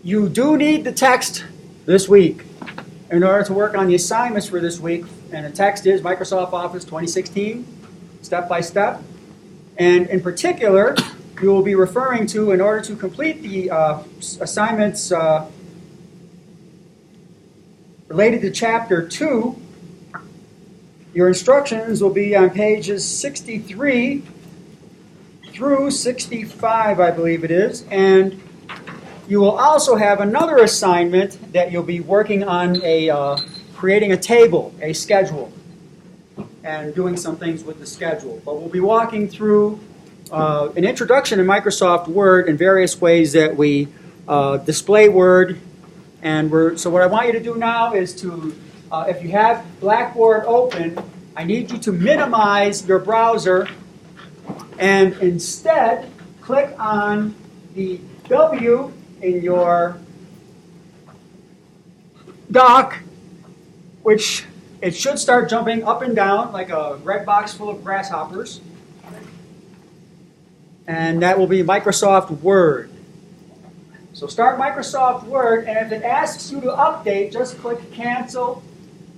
you do need the text this week in order to work on the assignments for this week. And the text is Microsoft Office 2016, step by step. And in particular, you will be referring to, in order to complete the assignments related to Chapter 2, your instructions will be on pages 63 through 65, I believe it is. And you will also have another assignment that you'll be working on creating a table, a schedule, and doing some things with the schedule. But we'll be walking through an introduction to Microsoft Word in various ways that we display Word. And so what I want you to do now is to, if you have Blackboard open, I need you to minimize your browser and instead click on the W in your dock, which it should start jumping up and down like a red box full of grasshoppers. And that will be Microsoft Word. So start Microsoft Word, and if it asks you to update, just click Cancel.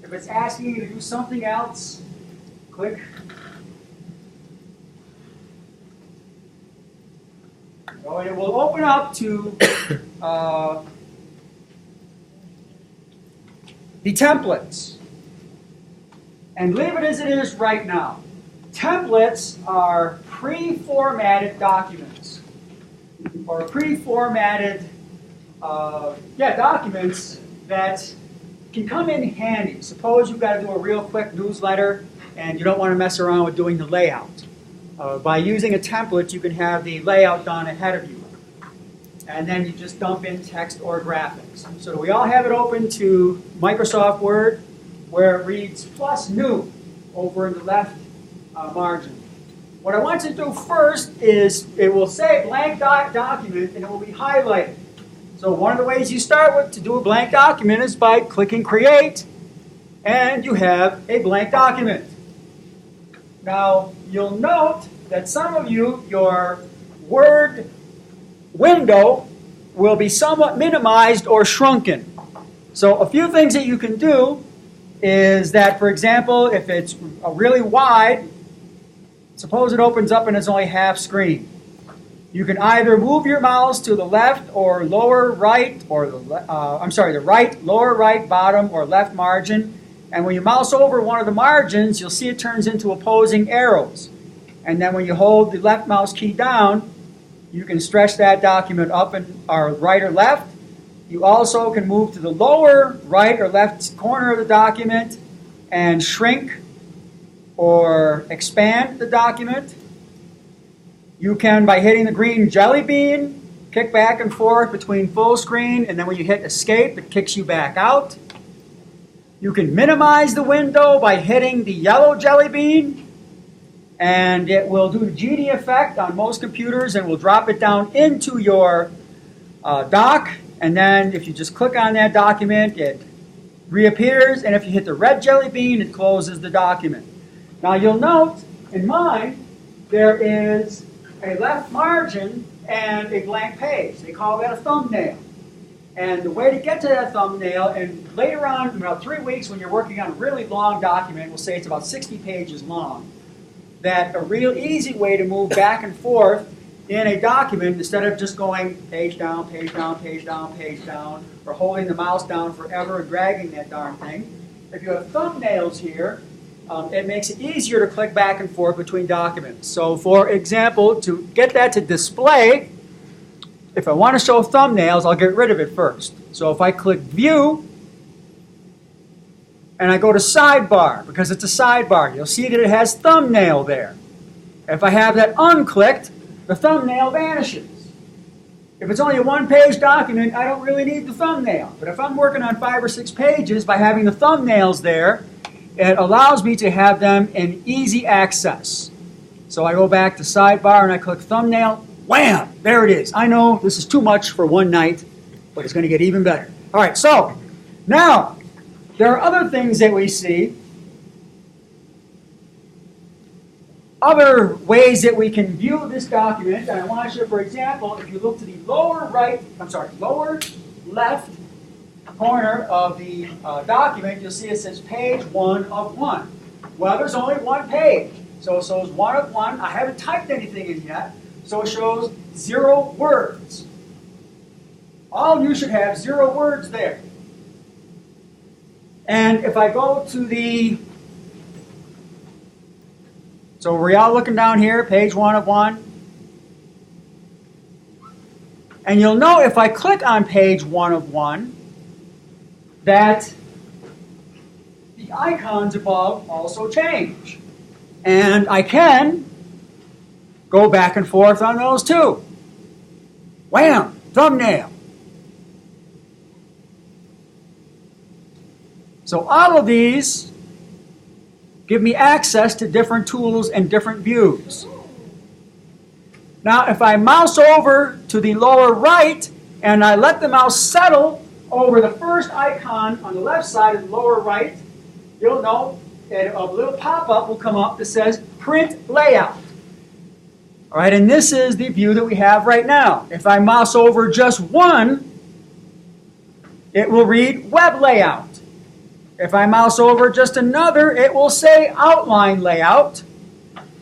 If it's asking you to do something else, click. Oh, and it will open up to the templates. And leave it as it is right now. Templates are pre-formatted documents, or pre-formatted documents that can come in handy. Suppose you've got to do a real quick newsletter and you don't want to mess around with doing the layout. By using a template, you can have the layout done ahead of you. And then you just dump in text or graphics. So we all have it open to Microsoft Word, where it reads plus new over in the left margin. What I want you to do first is, it will say blank document and it will be highlighted. So one of the ways you start with to do a blank document is by clicking Create, and you have a blank document. Now, you'll note that some of you, your Word window will be somewhat minimized or shrunken. So a few things that you can do is that, for example, if it's really wide, suppose it opens up and it's only half screen. You can either move your mouse to the left or lower right, or the right, lower right, bottom, or left margin. And when you mouse over one of the margins, you'll see it turns into opposing arrows. And then when you hold the left mouse key down, you can stretch that document up or right or left. You also can move to the lower right or left corner of the document and shrink or expand the document. You can, by hitting the green jelly bean, kick back and forth between full screen, and then when you hit escape, it kicks you back out. You can minimize the window by hitting the yellow jelly bean, and it will do the genie effect on most computers and will drop it down into your dock. And then if you just click on that document, it reappears, and if you hit the red jelly bean, it closes the document. Now you'll note, in mine, there is a left margin and a blank page. They call that a thumbnail. And the way to get to that thumbnail, and later on, in about 3 weeks, when you're working on a really long document, we'll say it's about 60 pages long, that a real easy way to move back and forth in a document, instead of just going page down, page down, page down, page down, or holding the mouse down forever and dragging that darn thing, if you have thumbnails here, it makes it easier to click back and forth between documents. So for example, to get that to display, if I want to show thumbnails, I'll get rid of it first. So if I click View, and I go to Sidebar, because it's a sidebar, you'll see that it has Thumbnail there. If I have that unclicked, the thumbnail vanishes. If it's only a one-page document, I don't really need the thumbnail. But if I'm working on 5 or 6 pages, by having the thumbnails there, it allows me to have them in easy access. So I go back to Sidebar and I click Thumbnail. Wham! There it is. I know this is too much for one night, but it's going to get even better. All right, so now there are other things that we see. Other ways that we can view this document, and I want you to, for example, if you look to the lower left corner of the document, you'll see it says page 1 of 1. Well, there's only one page. So it shows 1 of 1. I haven't typed anything in yet, so it shows 0 words. All of you should have 0 words there. And if I go to the, so we're all looking down here, page 1 of 1. And you'll know if I click on page 1 of 1 that the icons above also change. And I can go back and forth on those too. Wham! Thumbnail. So all of these give me access to different tools and different views. Now, if I mouse over to the lower right and I let the mouse settle over the first icon on the left side of the lower right, you'll know that a little pop-up will come up that says Print Layout. All right, and this is the view that we have right now. If I mouse over just one, it will read Web Layout. If I mouse over just another, it will say Outline Layout.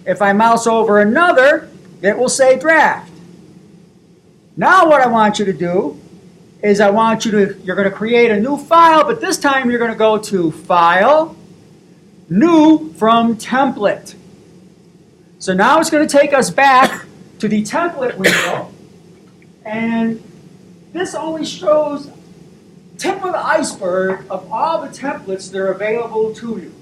If I mouse over another, it will say Draft. Now what I want you to do is you're going to create a new file, but this time you're going to go to File, New from Template. So now it's going to take us back to the template window, and this only shows tip of the iceberg of all the templates that are available to you.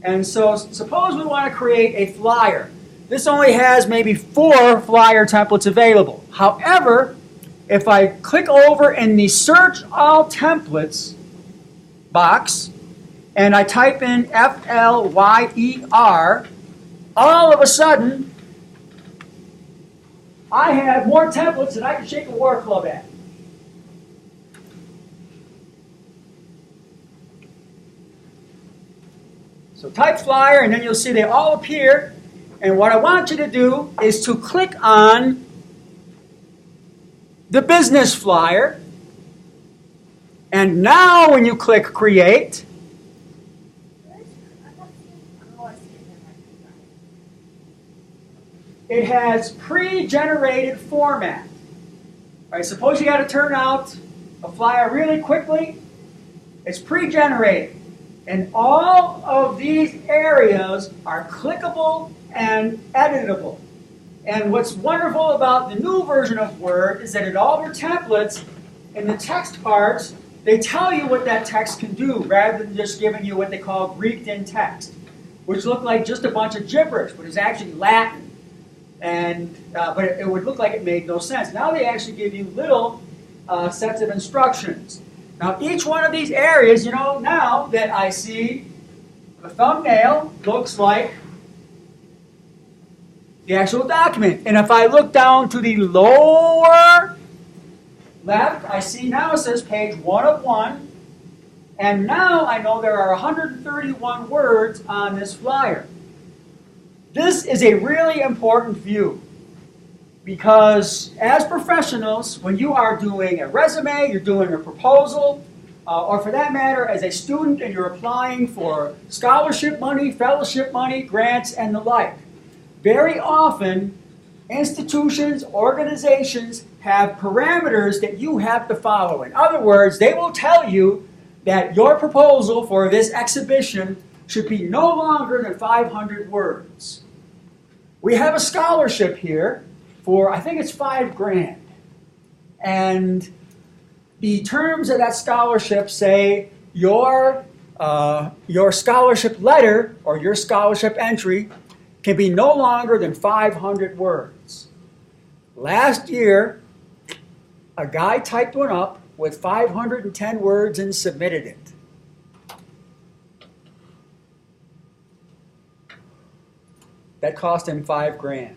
And so suppose we want to create a flyer. This only has maybe 4 flyer templates available. However, if I click over in the Search All Templates box and I type in FLYER, all of a sudden I have more templates than I can shake a war club at. So type flyer and then you'll see they all appear. And what I want you to do is to click on the business flyer. And now when you click create, it has pre-generated format. All right, suppose you got to turn out a flyer really quickly. It's pre-generated. And all of these areas are clickable and editable. And what's wonderful about the new version of Word is that in all their templates, in the text parts, they tell you what that text can do rather than just giving you what they call Greeked-in text, which look like just a bunch of gibberish, but it's actually Latin. And but it would look like it made no sense. Now they actually give you little sets of instructions. Now each one of these areas, you know, now that I see the thumbnail looks like the actual document. And if I look down to the lower left, I see now it says page 1 of 1. And now I know there are 131 words on this flyer. This is a really important view because as professionals, when you are doing a resume, you're doing a proposal, or for that matter, as a student and you're applying for scholarship money, fellowship money, grants, and the like, very often institutions, organizations have parameters that you have to follow. In other words, they will tell you that your proposal for this exhibition should be no longer than 500 words. We have a scholarship here for, I think it's $5,000. And the terms of that scholarship say your scholarship letter or your scholarship entry can be no longer than 500 words. Last year, a guy typed one up with 510 words and submitted it. That cost him $5,000.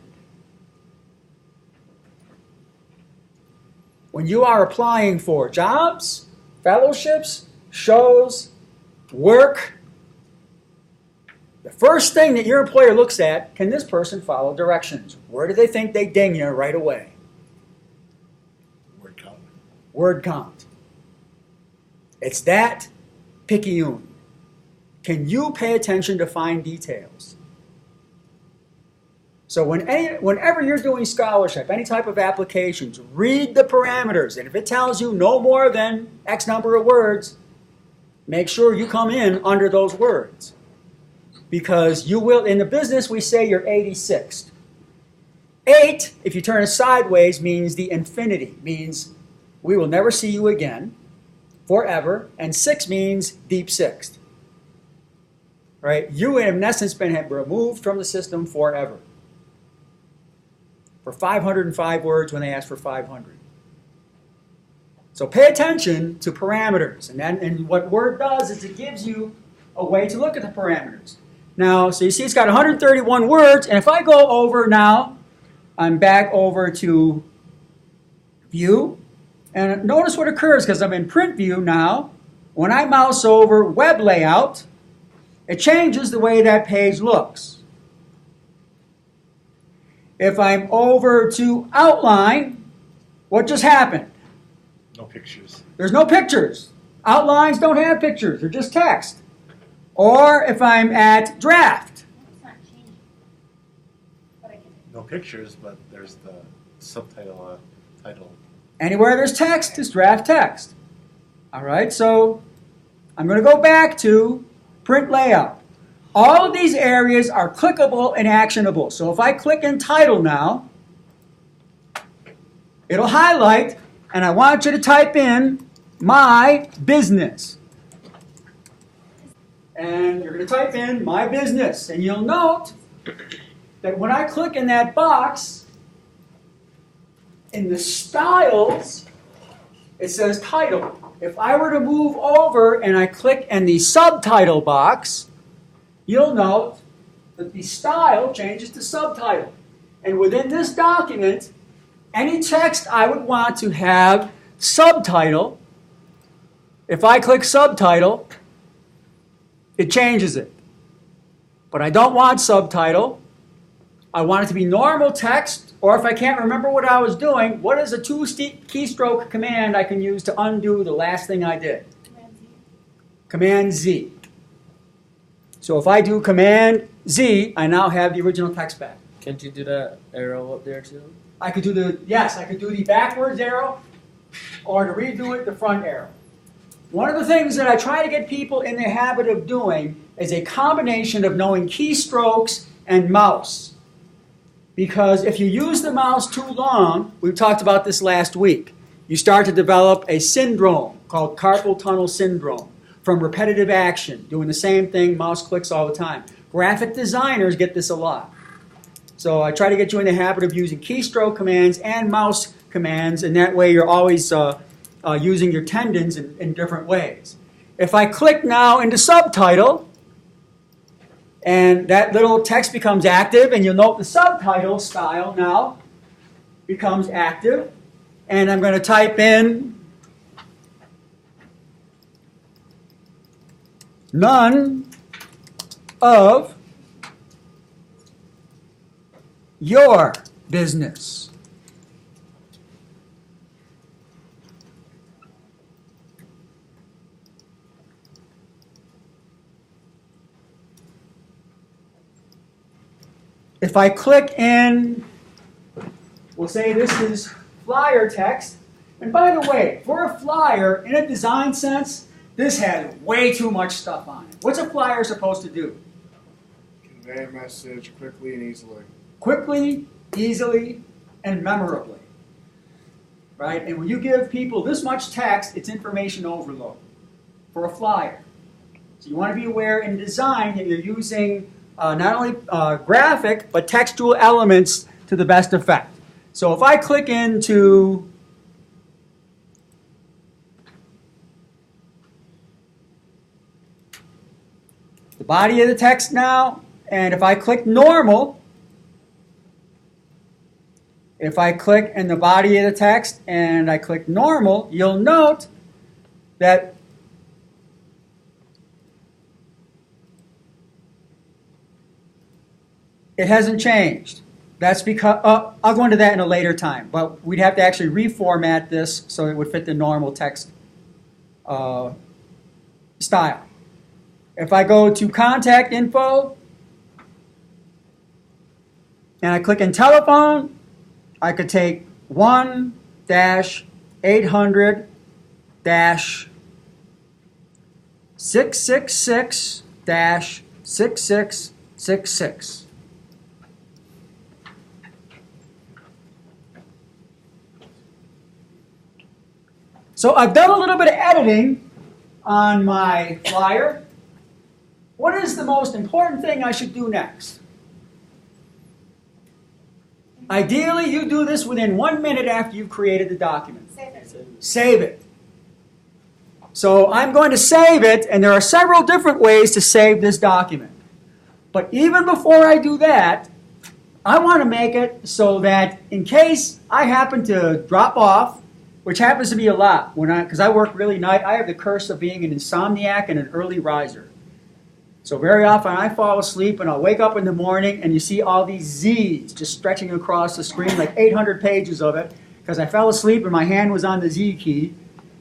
When you are applying for jobs, fellowships, shows, work, the first thing that your employer looks at, can this person follow directions? Where do they think they ding you right away? Word count. word count. It's that picayune. Can you pay attention to fine details? So whenever you're doing scholarship, any type of applications, read the parameters. And if it tells you no more than X number of words, make sure you come in under those words. Because you will, in the business, we say you're 86th. 8, if you turn it sideways, means the infinity, means we will never see you again, forever. And 6 means deep sixth. Right? You have in essence been removed from the system forever. For 505 words when they ask for 500. So pay attention to parameters. And what Word does is it gives you a way to look at the parameters. Now, so you see it's got 131 words, and if I go over now, I'm back over to View, and notice what occurs because I'm in Print View now. When I mouse over Web Layout, it changes the way that page looks. If I'm over to Outline, what just happened? No pictures. There's no pictures. Outlines don't have pictures. They're just text. Or if I'm at Draft. No pictures, but there's the subtitle, title. Anywhere there's text is Draft Text. All right, so I'm going to go back to Print Layout. All of these areas are clickable and actionable. So if I click in Title now, it'll highlight, and I want you to type in My Business. And you're going to type in My Business. And you'll note that when I click in that box, in the styles, it says title. If I were to move over and I click in the subtitle box, you'll note that the style changes to subtitle. And within this document, any text I would want to have subtitle, if I click subtitle, it changes it. But I don't want subtitle. I want it to be normal text, or if I can't remember what I was doing, what is a 2-keystroke command I can use to undo the last thing I did? Command Z. So if I do Command Z, I now have the original text back. Can't you do that arrow up there too? I could do the backwards arrow, or to redo it, the front arrow. One of the things that I try to get people in the habit of doing is a combination of knowing keystrokes and mouse. Because if you use the mouse too long, we talked about this last week, you start to develop a syndrome called carpal tunnel syndrome from repetitive action, doing the same thing, mouse clicks all the time. Graphic designers get this a lot. So I try to get you in the habit of using keystroke commands and mouse commands, and that way you're always using your tendons in different ways. If I click now into subtitle, and that little text becomes active, and you'll note the subtitle style now becomes active, and I'm going to type in none of your business. If I click in, we'll say this is flyer text. And by the way, for a flyer, in a design sense, this has way too much stuff on it. What's a flyer supposed to do? Convey a message quickly and easily. Quickly, easily, and memorably. Right? And when you give people this much text, it's information overload for a flyer. So you want to be aware in design that you're using not only graphic, but textual elements to the best effect. So if I click into the body of the text now, and if I click normal, if I click in the body of the text and I click normal, you'll note that it hasn't changed. That's because, I'll go into that in a later time, but we'd have to actually reformat this so it would fit the normal text style. If I go to contact info and I click in telephone, I could take 1-800-666-6666. So I've done a little bit of editing on my flyer. What is the most important thing I should do next? Ideally, you do this within 1 minute after you've created the document. Save it. Save it. So I'm going to save it, and there are several different ways to save this document. But even before I do that, I want to make it so that in case I happen to drop off, which happens to be a lot, because I work really night, I have the curse of being an insomniac and an early riser. So very often I fall asleep and I'll wake up in the morning and you see all these Z's just stretching across the screen, like 800 pages of it, because I fell asleep and my hand was on the Z key,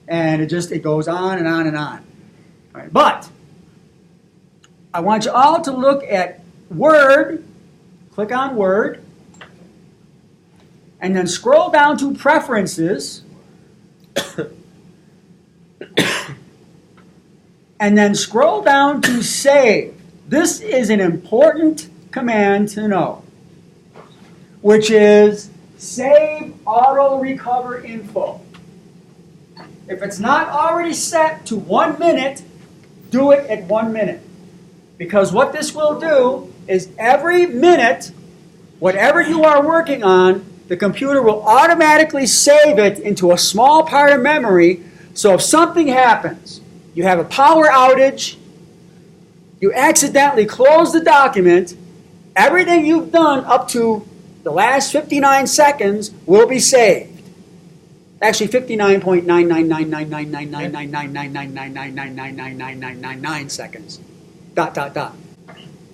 and it goes on and on and on. All right, but I want you all to look at Word, click on Word, and then scroll down to Preferences, and then scroll down to Save. This is an important command to know, which is Save Auto Recover Info. If it's not already set to 1 minute, do it at 1 minute. Because what this will do is every minute, whatever you are working on, the computer will automatically save it into a small part of memory. So if something happens, you have a power outage, you accidentally close the document, everything you've done up to the last 59 seconds will be saved. Actually, 59.99999999999999999 seconds. ...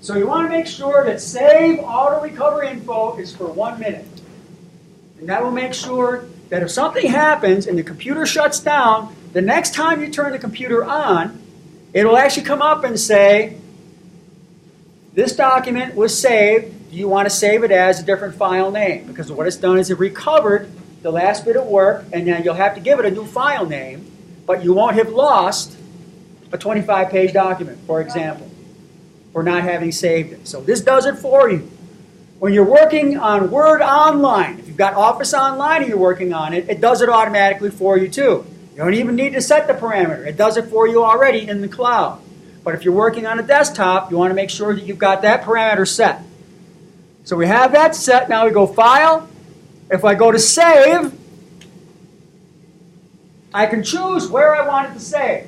So you want to make sure that Save Auto Recover Info is for 1 minute. And that will make sure that if something happens and the computer shuts down, the next time you turn the computer on, it will actually come up and say, this document was saved. Do you want to save it as a different file name? Because what it's done is it recovered the last bit of work, and then you'll have to give it a new file name, but you won't have lost a 25-page document, for example, for not having saved it. So this does it for you. When you're working on Word Online, if you've got Office Online and you're working on it, it does it automatically for you too. You don't even need to set the parameter. It does it for you already in the cloud. But if you're working on a desktop, you want to make sure that you've got that parameter set. So we have that set. Now we go File. If I go to Save, I can choose where I want it to save.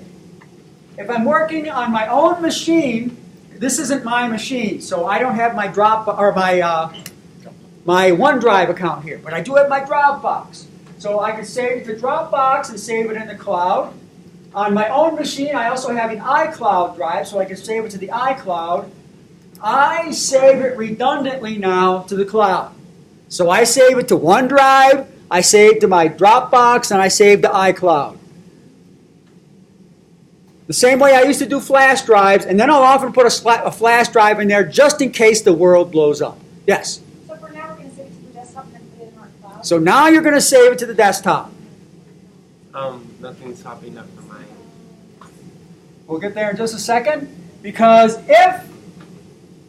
If I'm working on my own machine, this isn't my machine, so I don't have my my OneDrive account here, but I do have my Dropbox. So I can save it to Dropbox and save it in the cloud. On my own machine, I also have an iCloud drive, so I can save it to the iCloud. I save it redundantly now to the cloud. So I save it to OneDrive, I save to my Dropbox, and I save to iCloud. The same way I used to do flash drives, and then I'll often put a flash drive in there just in case the world blows up. Yes? So for now, we're going to save it to the desktop and then put it in our cloud? So now you're going to save it to the desktop. Nothing's popping up on my... We'll get there in just a second. Because if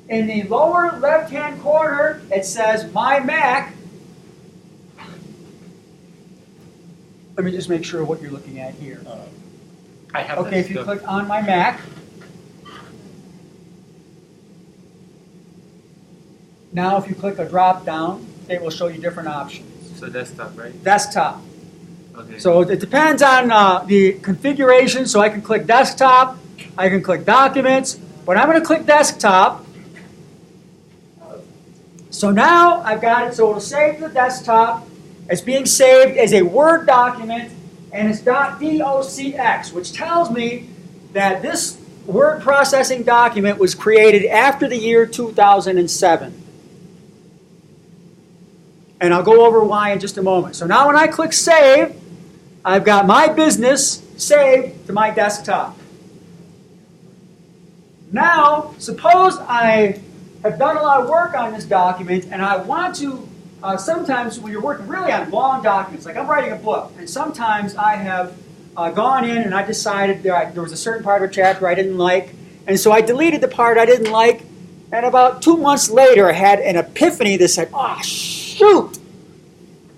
in the lower left-hand corner it says My Mac, let me just make sure what you're looking at here. I have Okay, if you click on My Mac, now if you click a drop down, it will show you different options. So desktop, right? Desktop. Okay. So it depends on the configuration. So I can click Desktop, I can click Documents, but I'm going to click Desktop. So now I've got it, so it'll save to the desktop. It's being saved as a Word document, and it's .docx, which tells me that this word processing document was created after the year 2007. And I'll go over why in just a moment. So now when I click Save, I've got my business saved to my desktop. Now, suppose I have done a lot of work on this document and I want to, sometimes when you're working really on long documents, like I'm writing a book, and sometimes I have gone in and I decided there was a certain part of a chapter I didn't like, and so I deleted the part I didn't like, and about 2 months later I had an epiphany that said, oh, shoot,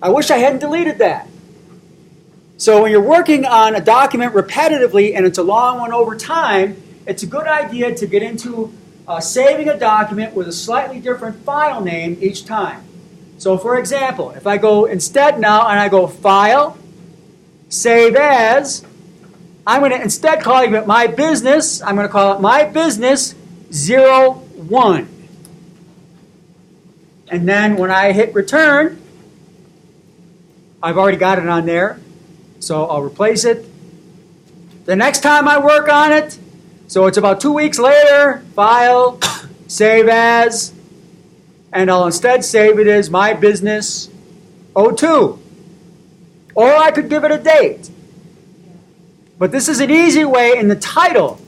I wish I hadn't deleted that. So when you're working on a document repetitively and it's a long one over time, it's a good idea to get into saving a document with a slightly different file name each time. So for example, if I go instead now and I go File, Save As, I'm going to, instead calling it My Business, I'm going to call it My Business 01. And then when I hit Return, I've already got it on there, so I'll replace it. The next time I work on it, so it's about 2 weeks later, File, Save As, and I'll instead save it as My Business 02. Or I could give it a date. But this is an easy way in the title.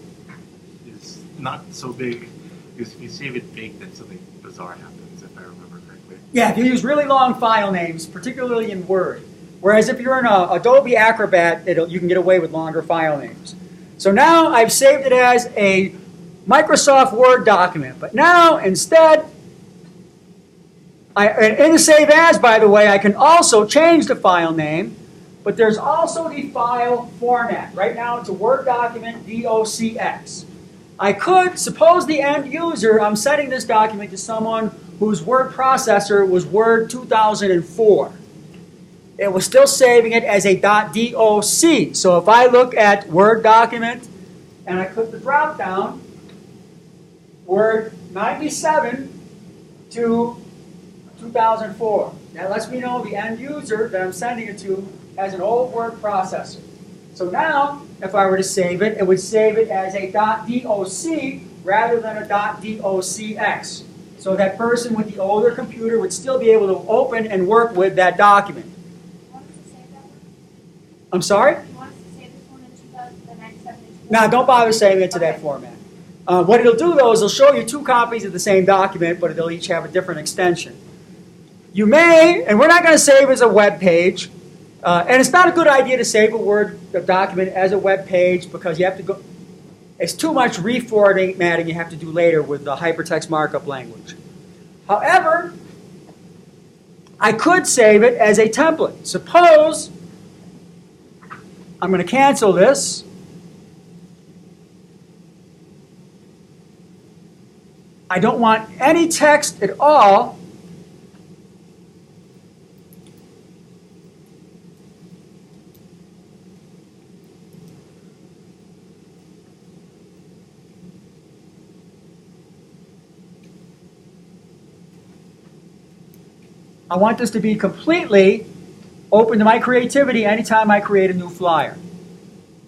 It's not so big. Because if you save it big, then something bizarre happens, if I remember correctly. Yeah, if you use really long file names, particularly in Word. Whereas if you're in Adobe Acrobat, you can get away with longer file names. So now I've saved it as a Microsoft Word document. But now, instead, in the Save As, by the way, I can also change the file name, but there's also the file format. Right now, it's a Word document, DOCX. I could, suppose the end user, I'm sending this document to someone whose word processor was Word 2004. It was still saving it as a .doc. So if I look at Word document and I click the drop down, Word 97 to 2004. That lets me know the end user that I'm sending it to has an old word processor. So now, if I were to save it, it would save it as a .doc rather than a .docx. So that person with the older computer would still be able to open and work with that document. You want us to save that one? I'm sorry? You want us to save this one in the next 7 Now, don't bother saving it to that format. What it'll do, though, is it'll show you 2 copies of the same document, but they'll each have a different extension. You may, and we're not going to save as a web page, and it's not a good idea to save a Word document as a web page because you have to go, it's too much reformatting you have to do later with the hypertext markup language. However, I could save it as a template. Suppose I'm going to cancel this. I don't want any text at all. I want this to be completely open to my creativity anytime I create a new flyer.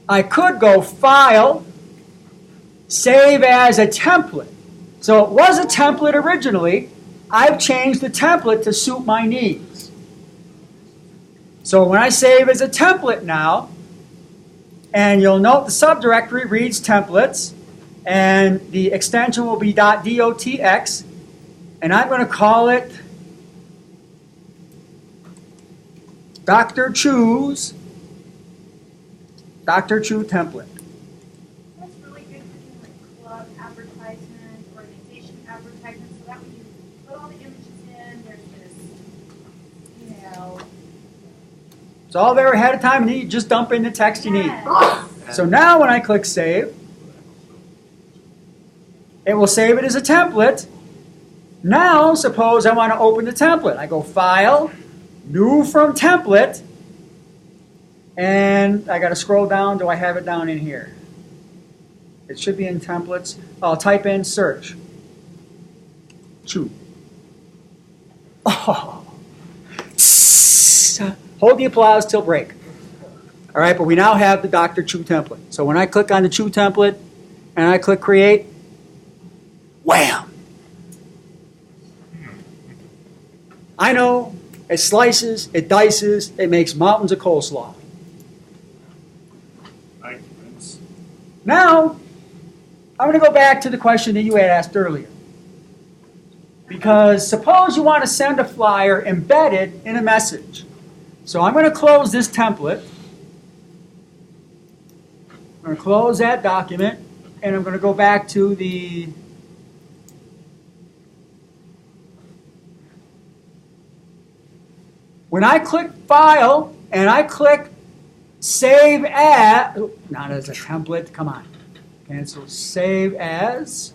I could go File, Save as a Template. So it was a template originally. I've changed the template to suit my needs. So when I save as a template now, and you'll note the subdirectory reads templates, and the extension will be .docx, and I'm going to call it Dr. Chu's template. That's really good for doing like club advertisements, organization advertisements, so that when you put all the images in, there's this, It's all there ahead of time, and then you just dump in the text you need. Yes. So now when I click Save, it will save it as a template. Now, suppose I want to open the template. I go File, New from Template, and I got to scroll down. Do I have it down in here? It should be in Templates. I'll type in Search. Chu. Oh. Hold the applause till break. All right, but we now have the Dr. Chu template. So when I click on the Chu template and I click Create, wham! I know it slices, it dices, it makes mountains of coleslaw. Documents. Now, I'm going to go back to the question that you had asked earlier. Because suppose you want to send a flyer embedded in a message. So I'm going to close this template. I'm going to close that document, and I'm going to go back to the when I click File and I click Save As, not as a template, come on, cancel, Save As,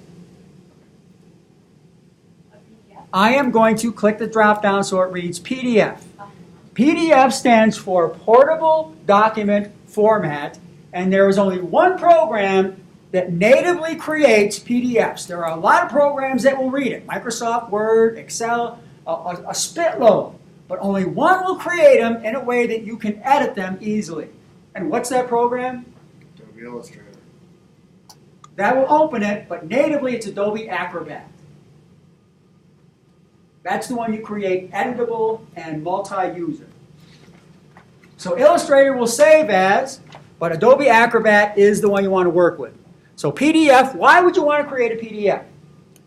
I am going to click the drop down so it reads PDF. PDF stands for Portable Document Format, and there is only one program that natively creates PDFs. There are a lot of programs that will read it. Microsoft Word, Excel, a spitload. But only one will create them in a way that you can edit them easily. And what's that program? Adobe Illustrator. That will open it, but natively it's Adobe Acrobat. That's the one you create editable and multi-user. So Illustrator will save as, but Adobe Acrobat is the one you want to work with. So PDF, why would you want to create a PDF?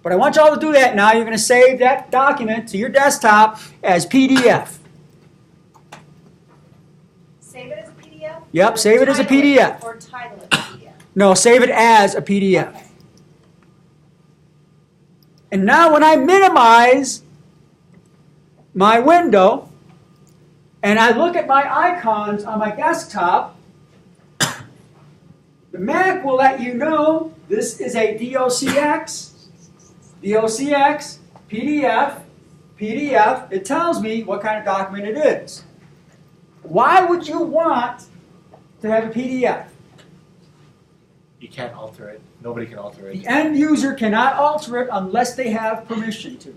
But I want you all to do that now. You're going to save that document to your desktop as PDF. Save it as a PDF? Yep, save it as a PDF. Or title it PDF? No, save it as a PDF. Okay. And now when I minimize my window and I look at my icons on my desktop, the Mac will let you know this is a DOCX, DOCX, PDF, PDF. It tells me what kind of document it is. Why would you want to have a PDF? You can't alter it. Nobody can alter it. The end user cannot alter it unless they have permission to.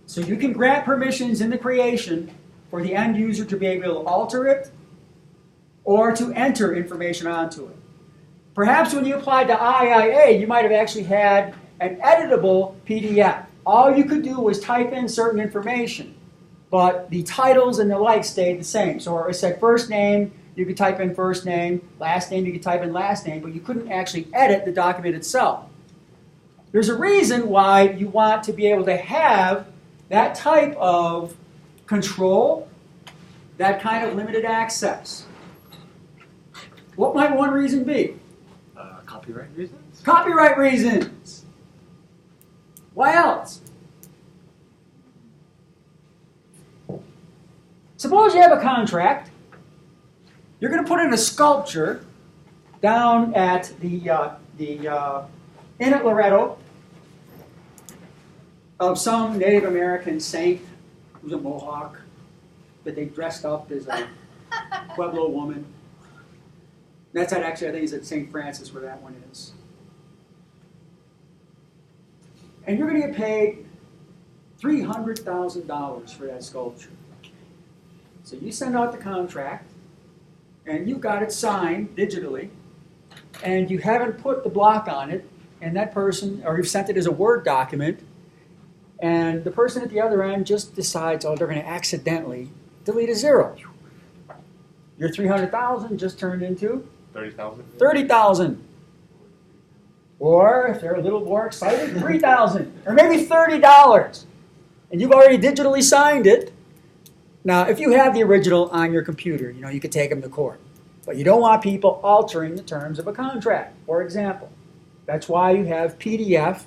So you can grant permissions in the creation for the end user to be able to alter it or to enter information onto it. Perhaps when you applied to IIA, you might have actually had an editable PDF. All you could do was type in certain information, but the titles and the like stayed the same. So it said first name, you could type in first name, last name, you could type in last name, but you couldn't actually edit the document itself. There's a reason why you want to be able to have that type of control, that kind of limited access. What might one reason be? Copyright reasons? Copyright reasons. Why else? Suppose you have a contract. You're going to put in a sculpture down at the Inn at Loretto of some Native American saint who's a Mohawk that they dressed up as a Pueblo woman. That's at actually, I think it's at St. Francis where that one is. And you're going to get paid $300,000 for that sculpture. So you send out the contract, and you've got it signed digitally, and you haven't put the block on it, and that person, or you've sent it as a Word document, and the person at the other end just decides, oh, they're going to accidentally delete a zero. Your $300,000 just turned into 30,000? $30,000. Or if they're a little more excited, $3,000 or maybe $30. And you've already digitally signed it. Now, if you have the original on your computer, you could take them to court. But you don't want people altering the terms of a contract, for example. That's why you have PDF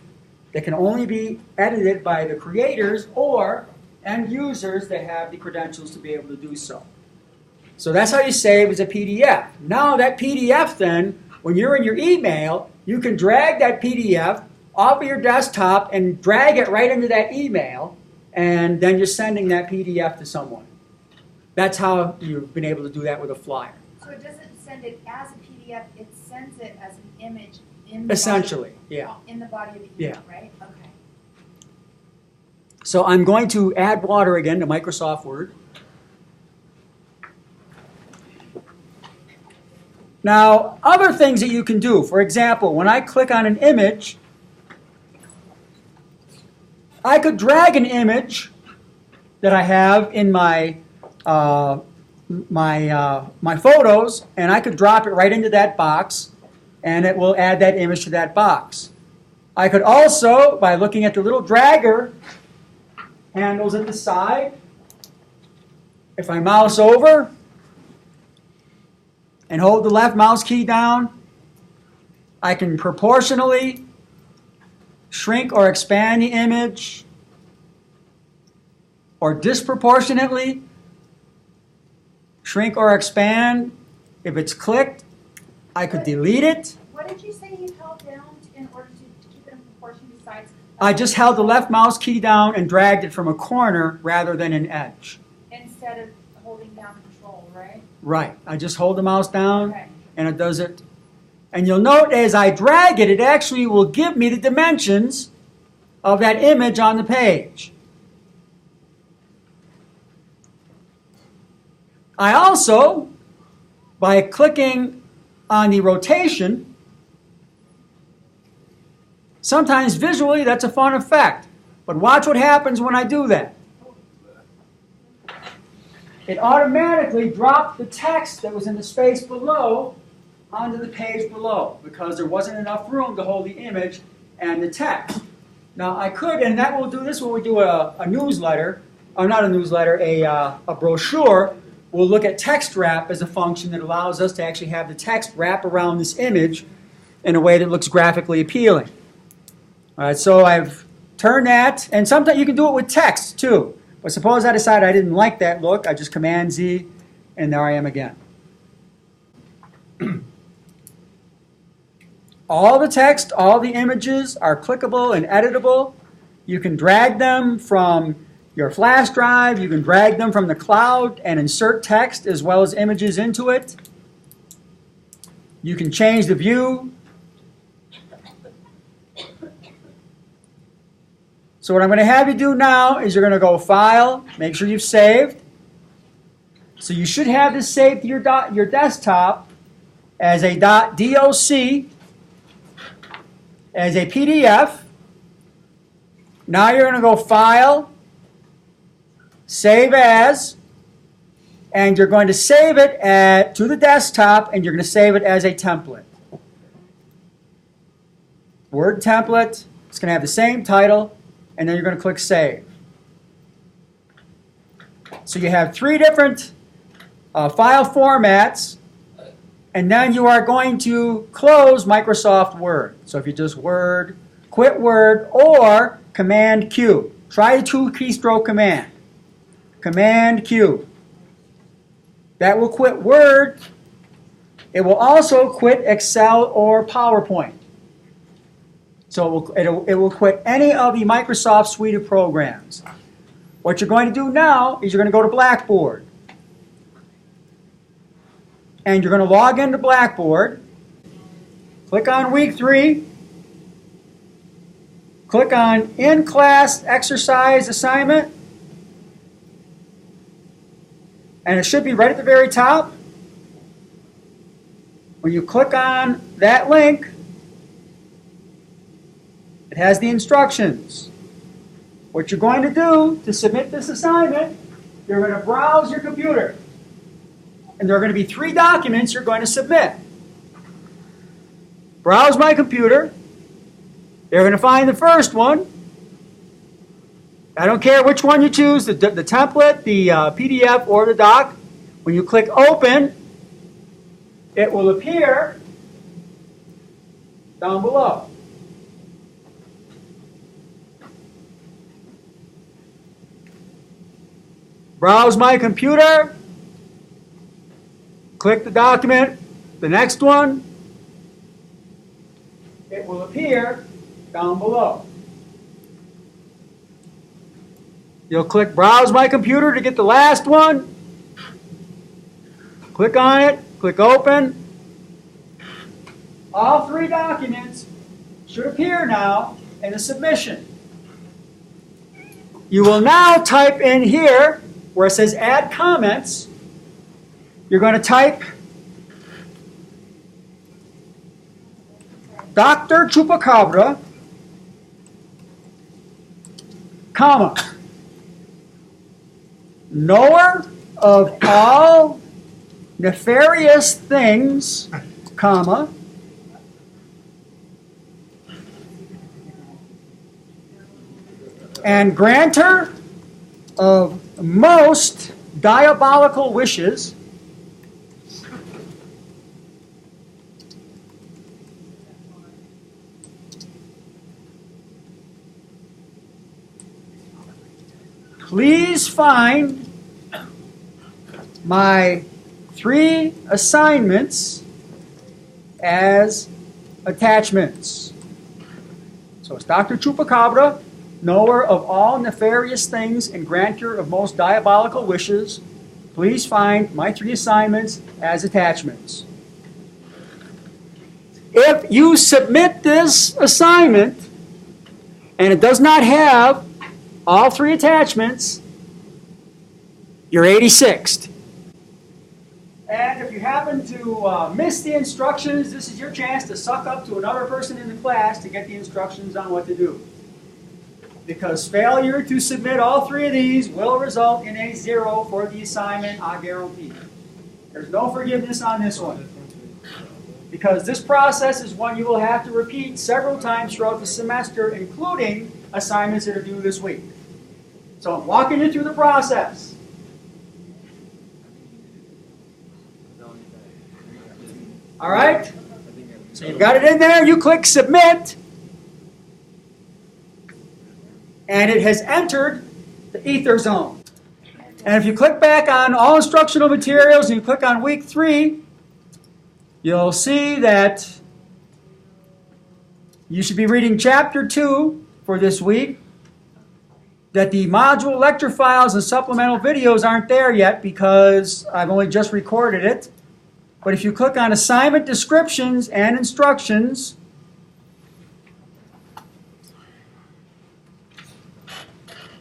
that can only be edited by the creators or end users that have the credentials to be able to do so. So that's how you save as a PDF. Now that PDF then, when you're in your email, you can drag that PDF off of your desktop and drag it right into that email, and then you're sending that PDF to someone. That's how you've been able to do that with a flyer. So it doesn't send it as a PDF, it sends it as an image in the Essentially, body, yeah. in the body of the email, right? Okay. So I'm going to add water again to Microsoft Word. Now, other things that you can do. For example, when I click on an image, I could drag an image that I have in my my photos, and I could drop it right into that box, and it will add that image to that box. I could also, by looking at the little dragger handles at the side, if I mouse over and hold the left mouse key down, I can proportionally shrink or expand the image, or disproportionately shrink or expand. If it's clicked, I could delete it. What did you say you held down in order to keep it in proportion besides? I just held the left mouse key down and dragged it from a corner rather than an edge. Instead of holding down control, right? Right. I just hold the mouse down Okay. and it does it. And you'll note as I drag it, it actually will give me the dimensions of that image on the page. I also, by clicking on the rotation, sometimes visually that's a fun effect. But watch what happens when I do that. It automatically dropped the text that was in the space below onto the page below because there wasn't enough room to hold the image and the text. Now I could, and that will do this when we do a newsletter, or not a newsletter, a brochure. We'll look at text wrap as a function that allows us to actually have the text wrap around this image in a way that looks graphically appealing. All right, so I've turned that, and sometimes you can do it with text too. But suppose I decide I didn't like that look, I just Command Z, and there I am again. All the text, all the images are clickable and editable. You can drag them from your flash drive, you can drag them from the cloud and insert text as well as images into it. You can change the view. So what I'm going to have you do now is you're going to go File, make sure you've saved. So you should have this saved to your desktop as a .doc, as a PDF. Now you're going to go File, Save As, and you're going to save it to the desktop, and you're going to save it as a template. Word template. It's going to have the same title, and then you're going to click Save. So you have 3 different file formats, and then you are going to close Microsoft Word. So if you just Word, quit Word, or Command Q. Try a 2-keystroke command. Command Q. That will quit Word. It will also quit Excel or PowerPoint. So it will quit any of the Microsoft suite of programs. What you're going to do now is you're going to go to Blackboard. And you're going to log into Blackboard. Click on Week 3. Click on In-Class Exercise Assignment. And it should be right at the very top. When you click on that link, it has the instructions. What you're going to do to submit this assignment, you're going to browse your computer. And there are going to be 3 documents you're going to submit. Browse my computer. You're going to find the first one. I don't care which one you choose, the template, the PDF, or the doc. When you click Open, it will appear down below. Browse my computer. Click the document, the next one. It will appear down below. You'll click Browse My Computer to get the last one. Click on it, click Open. All 3 documents should appear now in the submission. You will now type in here where it says Add Comments. You're going to type Dr. knower of all nefarious things, comma, and granter of most diabolical wishes, please find my 3 assignments as attachments. So it's Dr. Chupacabra, knower of all nefarious things and granter of most diabolical wishes. Please find my 3 assignments as attachments. If you submit this assignment and it does not have all 3 attachments, you're 86th. And if you happen to miss the instructions, this is your chance to suck up to another person in the class to get the instructions on what to do. Because failure to submit all 3 of these will result in a 0 for the assignment, I guarantee. There's no forgiveness on this one. Because this process is one you will have to repeat several times throughout the semester, including assignments that are due this week. So I'm walking you through the process. All right? So you've got it in there. You click submit. And it has entered the ether zone. And if you click back on all instructional materials and you click on week 3, you'll see that you should be reading chapter 2 for this week. That the module lecture files and supplemental videos aren't there yet because I've only just recorded it. But if you click on assignment descriptions and instructions,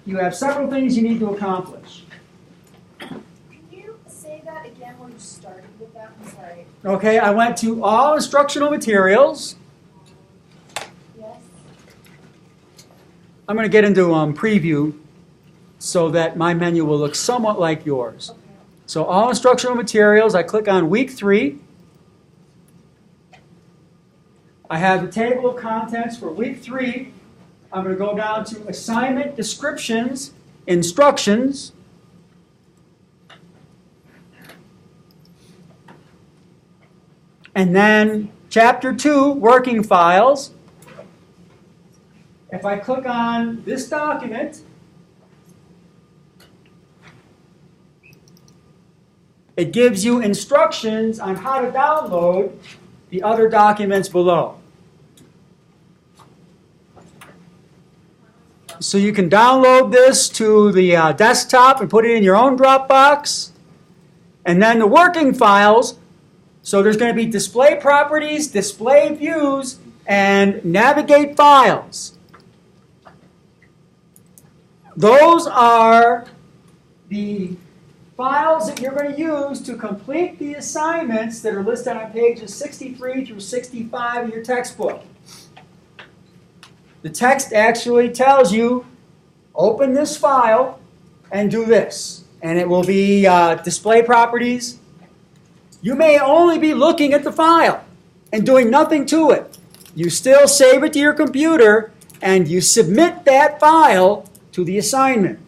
you have several things you need to accomplish. Can you say that again when you started with that? I'm sorry. Okay, I went to all instructional materials. Yes. I'm going to get into preview so that my menu will look somewhat like yours. Okay. So all instructional materials, I click on week 3. I have the table of contents for week 3. I'm going to go down to assignment descriptions, instructions. And then chapter 2, working files. If I click on this document, it gives you instructions on how to download the other documents below. So you can download this to the desktop and put it in your own Dropbox. And then the working files, so there's going to be display properties, display views, and navigate files. Those are the files that you're going to use to complete the assignments that are listed on pages 63 through 65 of your textbook. The text actually tells you, open this file and do this. And it will be display properties. You may only be looking at the file and doing nothing to it. You still save it to your computer and you submit that file to the assignment.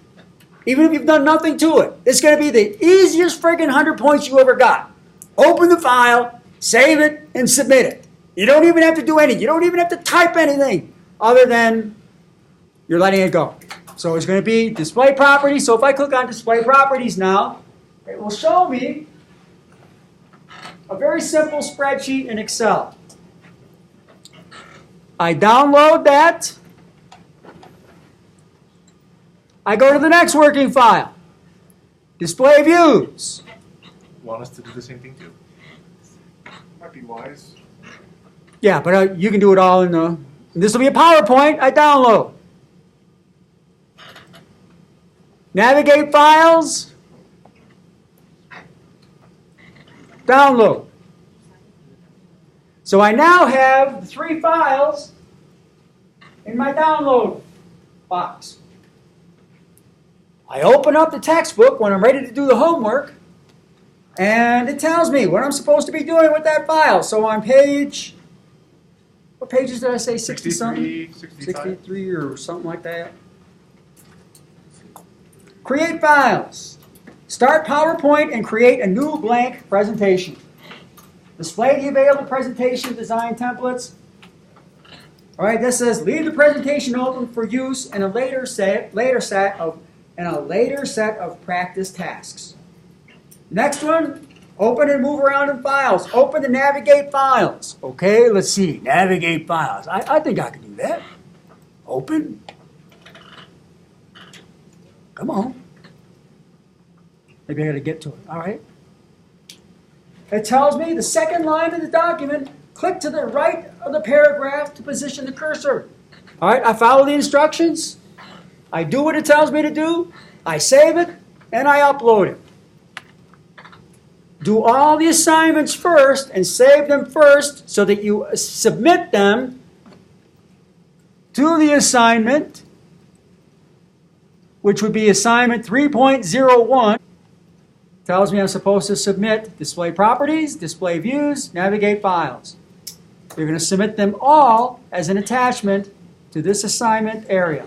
Even if you've done nothing to it. It's going to be the easiest friggin' 100 points you ever got. Open the file, save it, and submit it. You don't even have to do anything. You don't even have to type anything other than you're letting it go. So it's going to be display properties. So if I click on display properties now, it will show me a very simple spreadsheet in Excel. I download that. I go to the next working file. Display views. Want us to do the same thing too? Might be wise. Yeah, but you can do it all in the... This will be a PowerPoint. I download. Navigate files. Download. So I now have the 3 files in my download box. I open up the textbook when I'm ready to do the homework, and it tells me what I'm supposed to be doing with that file. So on page, what pages did I say? 60 something? 65. 63 or something like that. Create files. Start PowerPoint and create a new blank presentation. Display the available presentation design templates. All right, this says leave the presentation open for use in a later set of practice tasks. Next one, open and move around in files. Open to navigate files. Okay, let's see. Navigate files. I think I can do that. Open. Come on. Maybe I got to get to it. All right. It tells me the second line of the document, click to the right of the paragraph to position the cursor. All right, I follow the instructions. I do what it tells me to do. I save it, and I upload it. Do all the assignments first and save them first so that you submit them to the assignment, which would be assignment 3.01. Tells me I'm supposed to submit display properties, display views, navigate files. You're going to submit them all as an attachment to this assignment area.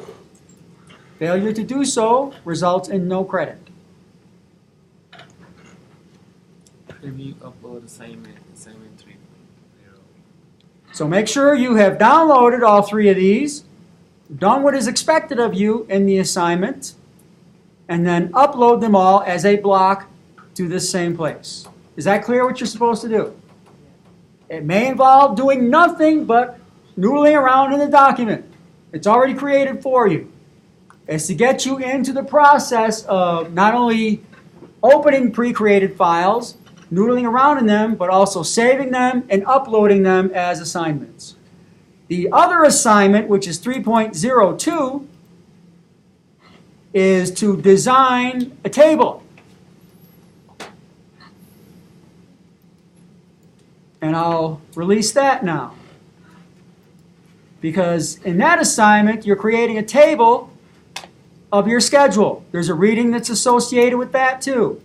Failure to do so results in no credit. Review, upload, assignment 3.0. So make sure you have downloaded all three of these, done what is expected of you in the assignment, and then upload them all as a block to this same place. Is that clear what you're supposed to do? It may involve doing nothing but noodling around in the document. It's already created for you. It's to get you into the process of not only opening pre-created files, noodling around in them, but also saving them and uploading them as assignments. The other assignment, which is 3.02, is to design a table. And I'll release that now. Because in that assignment, you're creating a table of your schedule. There's a reading that's associated with that too.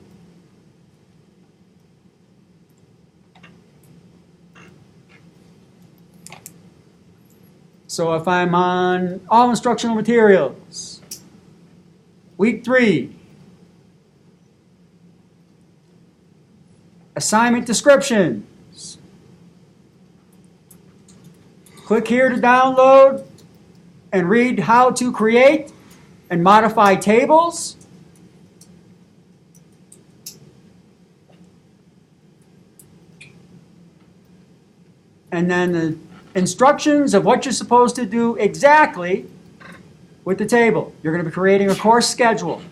So if I'm on all instructional materials, week 3, assignment descriptions. Click here to download and read how to create and modify tables. And then the instructions of what you're supposed to do exactly with the table. You're going to be creating a course schedule.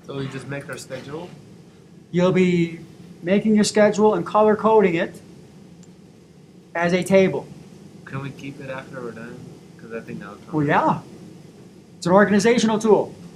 So we just make our schedule. You'll be making your schedule and color coding it as a table. Can we keep it after we're done? Because I think that would come. Well, yeah. It's an organizational tool.